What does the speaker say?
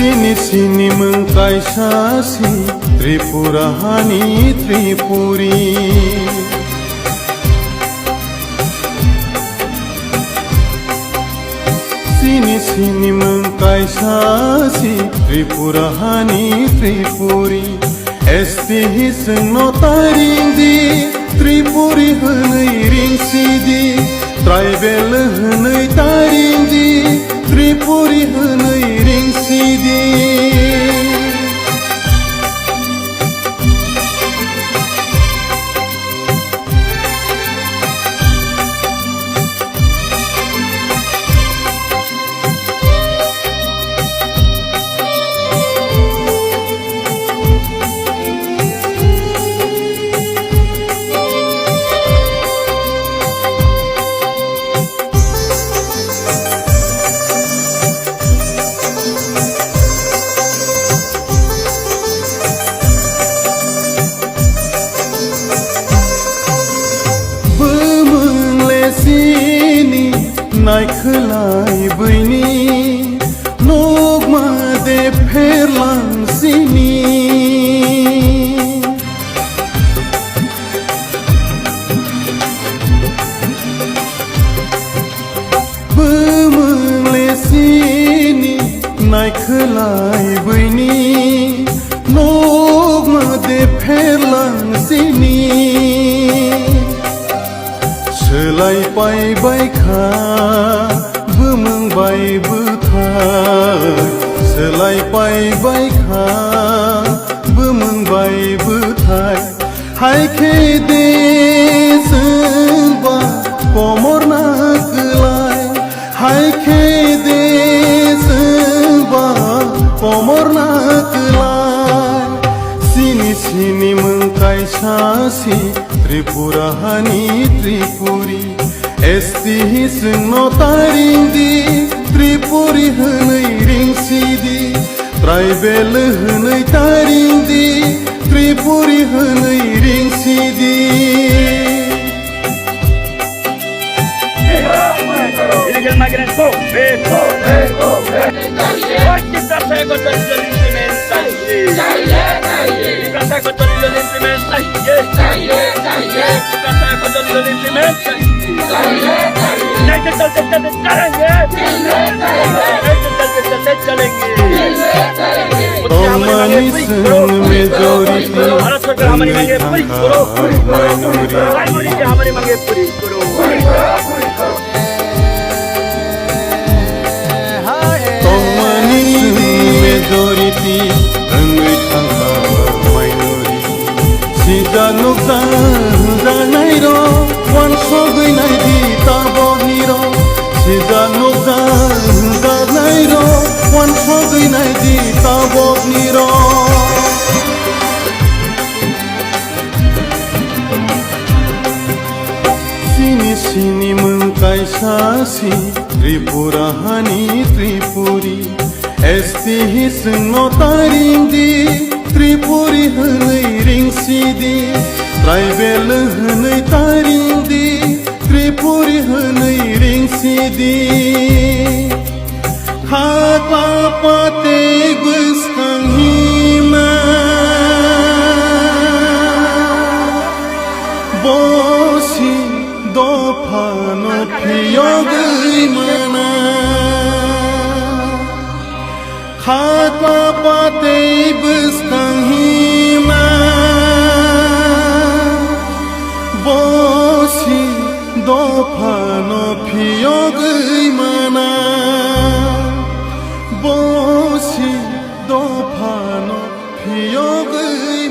Sini sini mengkaisasi Tripurahani Tripuri. Sini sini mengkaisasi Tripurahani Tripuri. Esti hiseng notaring di Tripuri henei ring sidi. Tribal henei taring di Tripuri henei ring sidi. Naikhlai băini Nogma de perlang sini. Bămânle sini Naikhlai băini Nogma de perlang sini. Selai pai bai kha bumung bai buthai. Selai pai bai kha bumung bai buthai. Hai khe de sungba pomor na klai. Hai khe de sungba pomor na klai. Sini sini mengkaisasi Tripurahani Tripuri. Esti hiseng notaring di Tripuri henei ring sidi. Tribal henei taring di Tripuri henei ring sidi. Illegal migrants go, go, go. What is the secretary implementation? The secretary implementation. Bharat सरकार हमारी मांगे पूरी करो, हमारी मांगे पूरी करो। Majority Rangui Tangka minority. Sida nukta Zanai ro Wan sogui nai di tabo niro. Sida nukta Zanai ro Wan sogui nai di tabo niro. Sini sini mengkaisasi Tripurahani Tripuri. Esti hiseng notaring di Tripuri henei ring sidi. Tribal henei taring di Tripuri henei ring sidi. Khata pate gustang hima Bosi dofano piyogui mana. Khata pate bustang hima Bosi dofano piyogui mana. Bosi dofano piyogui